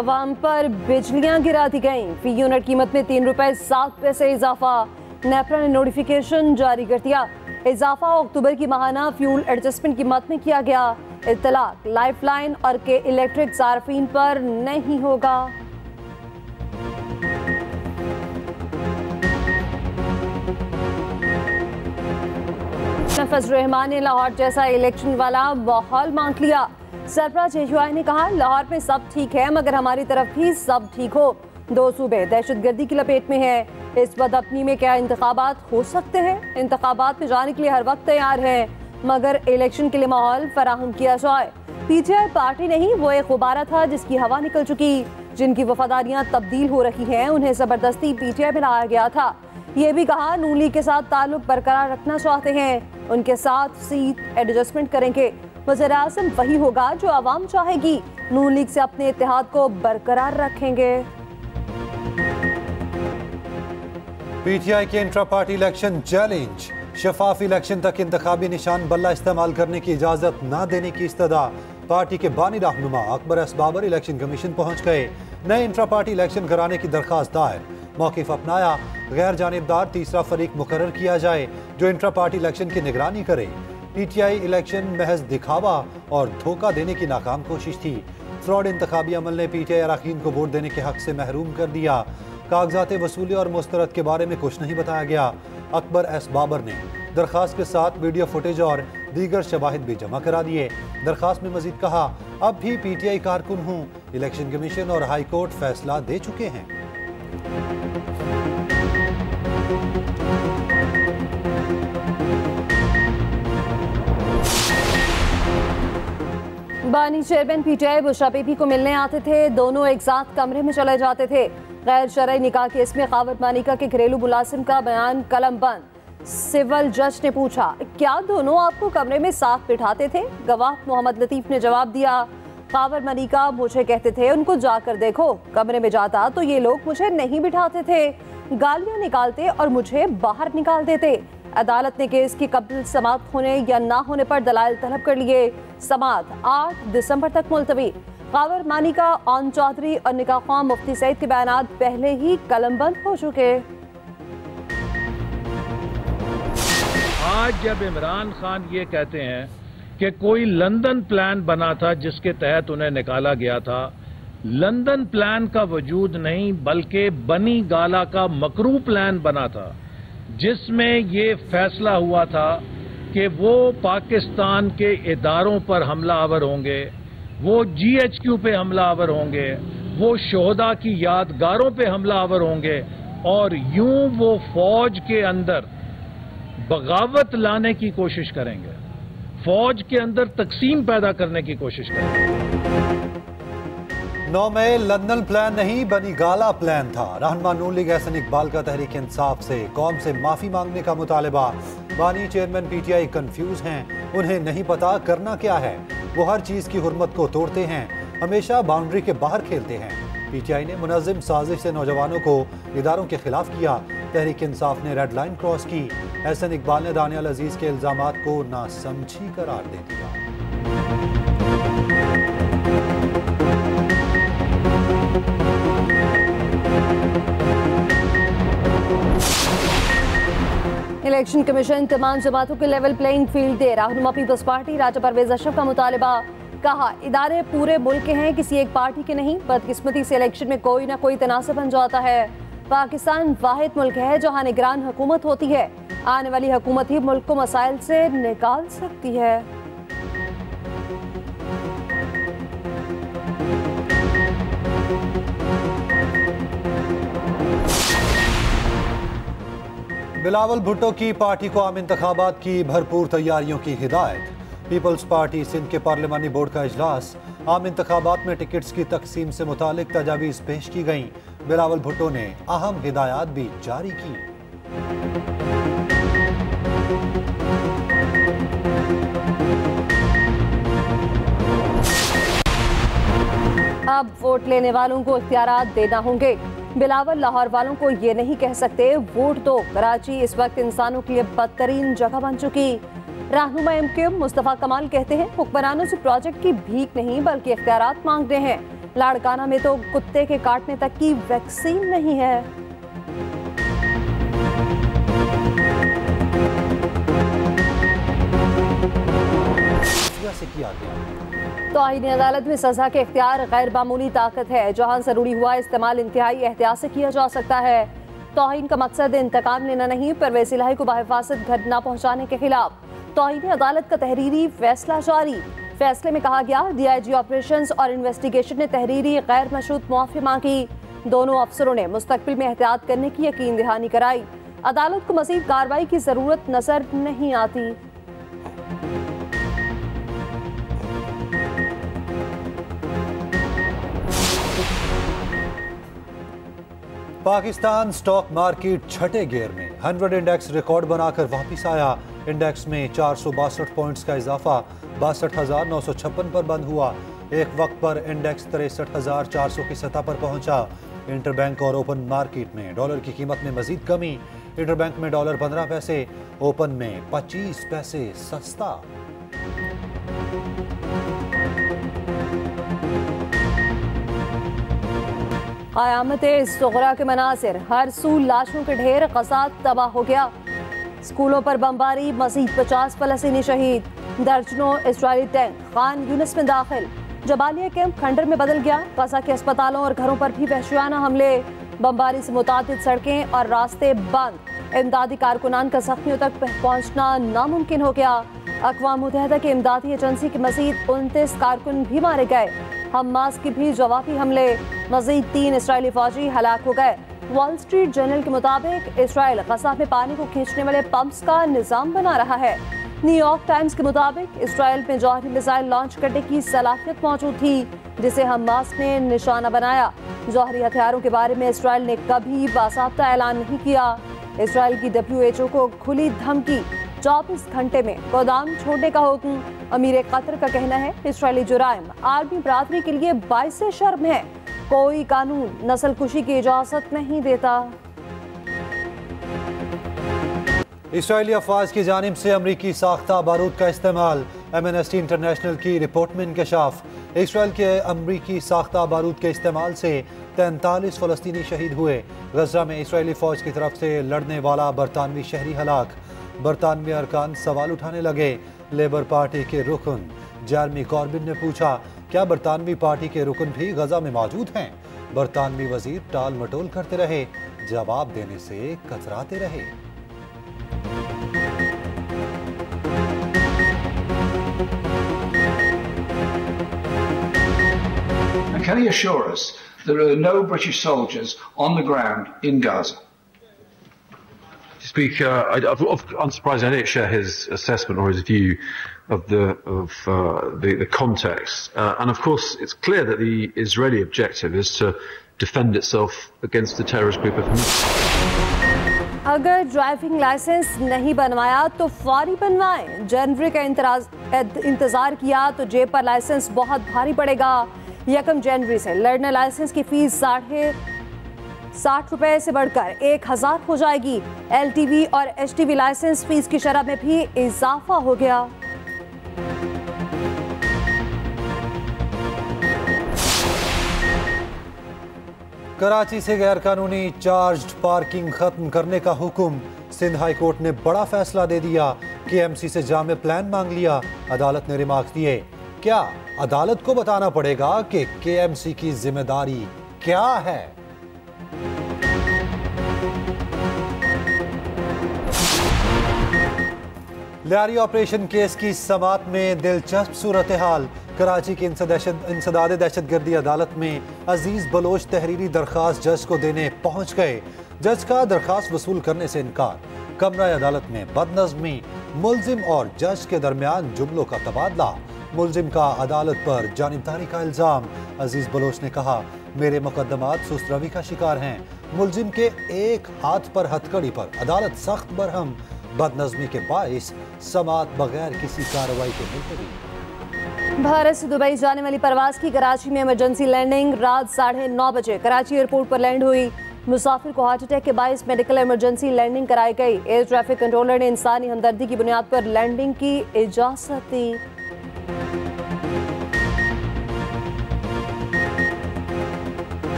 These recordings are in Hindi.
अवाम पर बिजलियां गिरा दी गईं। फी यूनिट कीमत में 3 रुपए 7 पैसे इजाफा। नेपरा ने नोटिफिकेशन जारी कर दिया। इजाफा अक्टूबर की माहाना फ्यूल एडजस्टमेंट कीमत में किया गया। इत्तलाक लाइफलाइन और के इलेक्ट्रिक सार्फिन पर नहीं होगा। फजल रहमान ने लाहौर जैसा इलेक्शन वाला माहौल मांग लिया। सरबराह जेजुआई ने कहा, लाहौर में सब ठीक है मगर हमारी तरफ भी सब ठीक हो। 2 सूबे दहशतगर्दी की लपेट में है। इस बदअपनी में क्या इंतखाबात हो सकते हैं? इंतखाबात में जाने के लिए हर वक्त तैयार है मगर इलेक्शन के लिए माहौल फराहम किया जाए। पीटीआई पार्टी नहीं, वो एक गुब्बारा था जिसकी हवा निकल चुकी। जिनकी वफादारियां तब्दील हो रही हैं उन्हें जबरदस्ती पीटीआई में लाया गया था। ये भी कहा नून लीग के साथ ताल्लुक बरकरार रखना चाहते हैं, उनके साथ सीट एडजस्टमेंट करेंगे। वज़ीर आज़म वही होगा जो आवाम चाहेगी। नून लीग से अपने इत्तेहाद को बरकरार रखेंगे। पीटीआई के इंट्रा पार्टी इलेक्शन चैलेंज। शफाफ इलेक्शन तक इंतखाबी निशान बल्ला इस्तेमाल करने की इजाजत न देने की इस्तदा। पार्टी के बानी रहनुमा Akbar S Babar election commission पहुंच गए। नए इंट्रा पार्टी इलेक्शन कराने की दरखास्त दायर। मौक़िफ़ अपनाया, गैर जानिबदार तीसरा फरीक मुकर्रर किया जाए जो इंट्रा पार्टी इलेक्शन की निगरानी करे। पीटीआई इलेक्शन महज दिखावा और धोखा देने की नाकाम कोशिश थी। फ्रॉड इंतखाबी अमल ने पीटीआई अरकान को वोट देने के हक से महरूम कर दिया। कागजात वसूली और मुस्तरद के बारे में कुछ नहीं बताया गया। अकबर एस बाबर ने दरखास्त के साथ वीडियो फुटेज और दीगर शवाहिद भी जमा करा दिए। दरखास्त में मजीद कहा, अब भी पीटीआई कारकुन हूँ। इलेक्शन कमीशन और हाई कोर्ट फैसला दे चुके हैं। बानी चेयरमैन पीटीआई बुशरा बीबी को मिलने आते थे। दोनों एक साथ कमरे में चले जाते थे। गैर शरई निकाह केस में खावर मानिका के घरेलू मुलाजिम का बयान कलम बंद। सिविल जज ने पूछा, क्या दोनों आपको कमरे में साथ बिठाते थे? गवाह मोहम्मद लतीफ ने जवाब दिया, खावर मानिका मुझे कहते थे उनको जाकर देखो। कमरे में जाता तो ये लोग मुझे नहीं बिठाते थे, गालियां निकालते और मुझे बाहर निकाल देते। अदालत ने केस की कबल समाअत होने या ना होने पर दलाइल तलब कर लिए। समाअत 8 दिसंबर तक मुलतवी। खावर मानिका, ऑन चौधरी और निकाह ख्वाह मुफ्ती सईद के बयान पहले ही कलमबंद हो चुके। आज जब इमरान खान ये कहते हैं कि कोई लंदन प्लान बना था जिसके तहत उन्हें निकाला गया था, लंदन प्लान का वजूद नहीं बल्कि बनी गाला का मकरू प्लान बना था जिसमें ये फैसला हुआ था कि वो पाकिस्तान के इदारों पर हमलावर होंगे, वो जीएचक्यू पे हमलावर होंगे, वो शोहदा की यादगारों पे हमलावर होंगे और यूं वो फौज के अंदर बगावत लाने की कोशिश करेंगे, फौज के अंदर तकसीम पैदा करने की कोशिश करेंगे। 9 मई लंदन प्लान नहीं बनी गाला प्लान था। रहनुमा नून लीग एहसन इकबाल का तहरीक इंसाफ से कौम से माफी मांगने का मुतालबा। बानी चेयरमैन पीटीआई कंफ्यूज हैं, उन्हें नहीं पता करना क्या है। वो हर चीज की हुर्मत को तोड़ते हैं, हमेशा बाउंड्री के बाहर खेलते हैं। पीटीआई ने मुनज़्ज़म साजिश से नौजवानों को इदारों के खिलाफ किया। तहरीक इंसाफ ने रेड लाइन क्रॉस की। एहसन इकबाल ने दानियाल अजीज के इल्जामात को नासमझी करार दे दिया। इलेक्शन कमीशन तमाम जमातों के लेवल प्लेइंग फील्ड दे। रहनुमा पीपल्स पार्टी राजा परवेज अशरफ का मुतालबा। कहा, इदारे पूरे मुल्क के हैं, किसी एक पार्टी के नहीं। बदकिस्मती से इलेक्शन में कोई ना कोई तनाज़ुर बन जाता है। पाकिस्तान वाहिद मुल्क है जहां निगरान हुकूमत होती है। आने वाली हुकूमत ही मुल्क को मसाइल से निकाल सकती है। बिलावल भुट्टो की पार्टी को आम इंतखाबात की भरपूर तैयारियों की हिदायत। पीपल्स पार्टी सिंध के पार्लिमानी बोर्ड का इजलास। आम इंतखाबात में टिकट्स की तकसीम से मुतालिक तजावीज़ पेश की गईं। बिलावल भुट्टो ने अहम हिदायत भी जारी की। अब वोट लेने वालों को इख्तियारात देना होंगे। बिलावल लाहौर वालों को ये नहीं कह सकते वोट दो। कराची इस वक्त इंसानों के लिए बदतरीन जगह बन चुकी। रहनुमा MQ मुस्तफ़ा कमाल कहते हैं हुक्मरानों से प्रोजेक्ट की भीख नहीं बल्कि इख्तियारात मांग रहे हैं। लाड़काना में तो कुत्ते के काटने तक की वैक्सीन नहीं है। से किया गया तौहीन अदालत में सजा के इख्तियार गैर मामूली ताकत है। जहां जरूरी हुआ इस्तेमाल इंतहाई एहतियात से किया जा सकता है। तौहीन का मकसद इंतकाम लेना नहीं, परवेज़ इलाही को बाहिफाजत घर न पहुंचाने के खिलाफ तौहीन अदालत का तहरीरी फैसला जारी। फैसले में कहा गया, DIG ऑपरेशंस और इन्वेस्टिगेशन ने तहरीरी गैर मशरूत मुआफ़ी मांगी। दोनों अफसरों ने मुस्तकबिल में एहतियात करने की यकीन दहानी कराई। अदालत को मज़ीद कार्रवाई की जरूरत नजर नहीं आती। पाकिस्तान स्टॉक मार्केट छठे गियर में 100 इंडेक्स रिकॉर्ड बनाकर वापस आया। इंडेक्स में 462 पॉइंट्स का इजाफा 62,956 पर बंद हुआ। एक वक्त पर इंडेक्स 63,400 की सतह पर पहुंचा। इंटरबैंक और ओपन मार्केट में डॉलर की कीमत में मजीद कमी। इंटरबैंक में डॉलर 15 पैसे, ओपन में 25 पैसे सस्ता। क़यामत सुग़रा के मनासिर, हर सू लाशों के ढेर, ग़ज़ा तबाह हो गया। स्कूलों पर बमबारी, मज़ीद 50 फ़लस्तीनी शहीद। दर्जनों इस्राइली टैंक खान यूनिस में दाखिल। जबालिया कैंप खंडर में बदल गया। ग़ज़ा के अस्पतालों और घरों पर भी वहशियाना हमले। बमबारी से मुतादिद सड़कें और रास्ते बंद। इमदादी कारकुनान का ज़ख्मियों तक पहुँचना नामुमकिन हो गया। अक़वाम मुत्तहिदा की इमदादी एजेंसी के मज़ीद 29 कारकुन भी मारे गए। हमास की भी जवाबी हमले। मज़ीद 3 इस्राइली फौजी हलाक हो गए। वॉल स्ट्रीट जर्नल के मुताबिक इसराइल ग़ज़ा में पानी को खींचने वाले पंप्स का निज़ाम बना रहा है। न्यूयॉर्क टाइम्स के मुताबिक इसराइल में जौहरी मिसाइल लॉन्च करने की सलाहियत मौजूद थी, जिसे हमास ने निशाना बनाया। जौहरी हथियारों के बारे में इसराइल ने कभी बासाब्ता ऐलान नहीं किया। इसराइल की WHO को खुली धमकी, 24 घंटे में गोदाम छोड़ने का हुक्म। अमीर कतर का कहना है, इसराइली जुराइम आर्मी बरादरी के लिए बाइस शर्म है। कोई कानून नस्ल कुशी की इजाजत नहीं देता। इसराइली अफवाज की जानिब से अमरीकी साख्ता बारूद का इस्तेमाल। एमनेस्टी इंटरनेशनल की रिपोर्ट में इंकशाफ। इसराइल के अमरीकी साख्ता बारूद के इस्तेमाल से 43 फ़लस्तीनी शहीद हुए। गजा में इसराइली फौज की तरफ से लड़ने वाला बरतानवी शहरी हलाक। बरतानवी अरकान सवाल उठाने लगे। लेबर पार्टी के रुकन जेरेमी कॉर्बिन ने पूछा, क्या बरतानवी पार्टी के रुकन भी गजा में मौजूद हैं? बरतानवी वजीर टाल मटोल करते रहे, जवाब देने से कतराते रहे। And can he assure us that there are no British soldiers on the ground in Gaza? Speaker, unsurprisingly, I don't share his assessment or his view of the context. And of course, it's clear that the Israeli objective is to defend itself against the terrorist group of Hamas. अगर ड्राइविंग लाइसेंस नहीं बनवाया तो फौरी बनवाएं। जनवरी का इंतजार किया तो जेब पर लाइसेंस बहुत भारी पड़ेगा। 1 जनवरी से लर्नर लाइसेंस की फीस 60 रुपए से बढ़कर 1000 हो जाएगी। LTV और HTV लाइसेंस फीस की शरह में भी इजाफा हो गया। कराची से गैर कानूनी चार्ज्ड पार्किंग खत्म करने का हुक्म। सिंध हाई कोर्ट ने बड़ा फैसला दे दिया। KMC से जामे प्लान मांग लिया। अदालत ने रिमार्क्स दिए। क्या अदालत को बताना पड़ेगा कि KMC की जिम्मेदारी क्या है? लियारी ऑपरेशन केस की समाअत में दिलचस्प सूरत हाल। कराची की इंसदाद दहशतगर्दी अदालत में अजीज बलोच तहरीरी दरख्वास्त जज को देने पहुंच गए। जज का दरख्वास्त वसूल करने से इनकार। कमरा अदालत में बदनज़मी, मुल्जिम और जज के दरमियान जुमलों का तबादला। मुल्जिम का अदालत पर जानिबदारी का इल्जाम। अजीज बलोच ने कहा, मेरे मुकदमात सुस्त रवि का शिकार हैं। मुल्जिम के एक हाथ पर हथकड़ी पर अदालत सख्त बरहम। बदनज़मी के बाइस समाअत बगैर किसी कार्रवाई के मुलतवी। भारत से दुबई जाने वाली परवाज की कराची में इमरजेंसी लैंडिंग रात 9:30 बजे कराची एयरपोर्ट पर लैंड हुई। मुसाफिर को हार्ट अटैक के बाइस मेडिकल इमरजेंसी लैंडिंग कराई गई। एयर ट्रैफिक कंट्रोलर ने इंसानी हमदर्दी की बुनियाद पर लैंडिंग की इजाजत दी।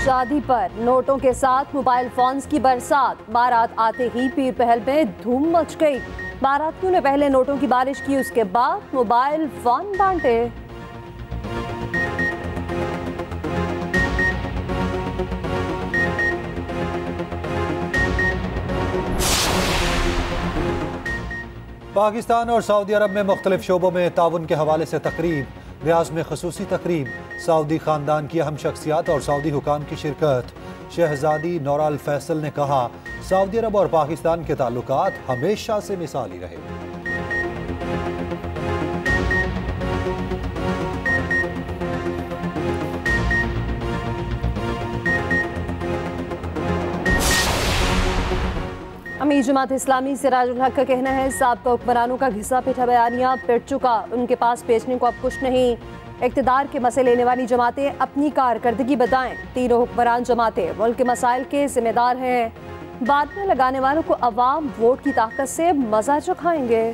शादी पर नोटों के साथ मोबाइल फोन्स की बरसात, बारात आते ही पीर पहल में धूम मच गई। बारातियों ने पहले नोटों की बारिश की, उसके बाद मोबाइल फोन बांटे। पाकिस्तान और सऊदी अरब में मुख्तलिफ शोबों में ताउन के हवाले से तकरीब, रियाज में खसूसी तकरीब, सऊदी खानदान की अहम शख्सियात और सऊदी हुकाम की शिरकत। शहजादी नौरा अल फैसल ने कहा, सऊदी अरब और पाकिस्तान के ताल्लुकात हमेशा से मिसाली रहे। अमीर जमात इस्लामी सिराजुल हक का कहना है, साबका हुक्मरानों का घिसा पिटा बयानिया पिट चुका, उनके पास बेचने को अब कुछ नहीं। इक़्तिदार के मसले लेने वाली जमातें अपनी कारकर्दगी बताएं। तीनों हुक्मरान जमातें मुल्क के मसाइल के जिम्मेदार हैं। बाद में लगाने वालों को अवाम वोट की ताकत से मजा चखाएंगे।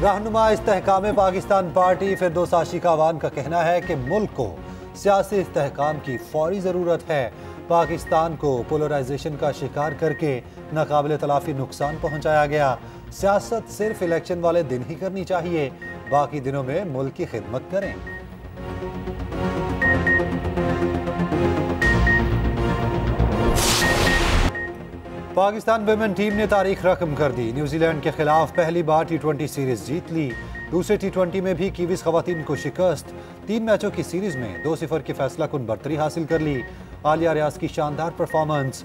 रहनुमा इस्तेहकाम पाकिस्तान पार्टी फिरदौस आशिकावान का कहना है कि मुल्क को सियासी इस्तेहकाम की फौरी ज़रूरत है। पाकिस्तान को पोलराइजेशन का शिकार करके नाकाबिल तलाफी नुकसान पहुंचाया गया। सियासत सिर्फ इलेक्शन वाले दिन ही करनी चाहिए, बाकी दिनों में मुल्क की खिदमत करें। पाकिस्तान वुमेन टीम ने तारीख रकम कर दी। न्यूजीलैंड के खिलाफ पहली बार T20 सीरीज जीत ली। दूसरे T20 में भी कीवीज खवातीन को शिकस्त। 3 मैचों की सीरीज में 2-0 की फैसला कुन बरतरी हासिल कर ली। आलिया रियाज की शानदार performance,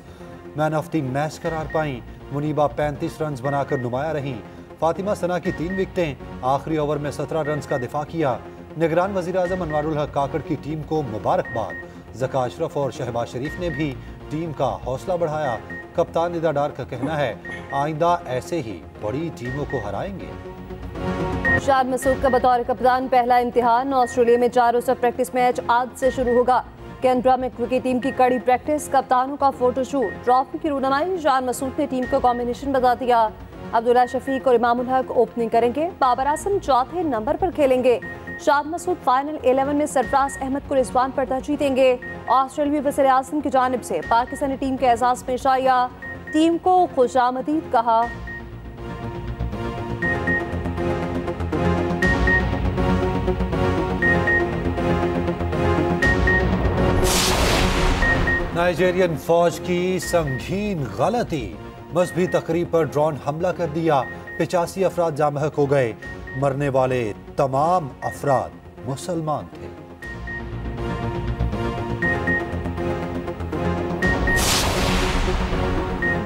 man of the match करार पाई। मुनीबा 35 रन बनाकर नुमाया रहीं। फातिमा सना की 3 विकेटें, आखिरी ओवर में 17 रन का दिफा किया। निगरान वजीर आजम अनवारुल हक काकड़ की टीम को मुबारकबाद। ज़का अशरफ और शहबाज शरीफ ने भी टीम का हौसला बढ़ाया। कप्तान निदा डार का कहना है, आइंदा ऐसे ही बड़ी टीमों को हराएंगे। शाद मसूद का बतौर कप्तान पहला इम्तिहान। ऑस्ट्रेलिया में 4 रोज़ा प्रैक्टिस मैच आज से शुरू होगा। कैनबरा में क्रिकेट टीम की कड़ी प्रैक्टिस, कप्तानों का फोटोशूट, ट्रॉफी की रूनमाई। शाद मसूद ने टीम को कॉम्बिनेशन बता दिया। अब्दुल्ला शफीक और इमामुल हक ओपनिंग करेंगे। बाबर आजम चौथे नंबर पर खेलेंगे। शाद मसूद फाइनल 11 में सरफराज अहमद को रिजवान पर तरजीह देंगे। ऑस्ट्रेलियाई वज़ीर आज़म की जानिब से पाकिस्तानी टीम के एजाज़ में शाया, टीम को खुशामदीद कहा। नाइजीरियन फौज की संगीन गलती, मजहबी तकरीब पर ड्रोन हमला कर दिया। 85 अफराद जामहक हो गए। मरने वाले तमाम अफराद मुसलमान थे।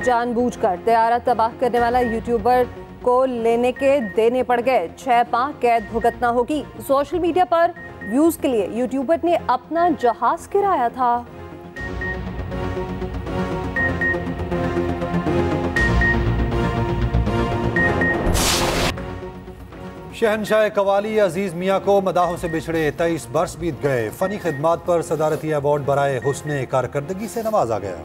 जानबूझकर तैयारा तबाह करने वाला यूट्यूबर को लेने के देने पड़ गए। 6 माह कैद भुगतना होगी। सोशल मीडिया पर व्यूज के लिए यूट्यूबर ने अपना जहाज गिराया था। शहनशाह कवाली अजीज मियाँ को मदाहों से बिछड़े 23 बरस बीत गए। फनी खिदमात पर सदारती अवार्ड बराए हुस्ने कारकर्दगी से नवाजा गया।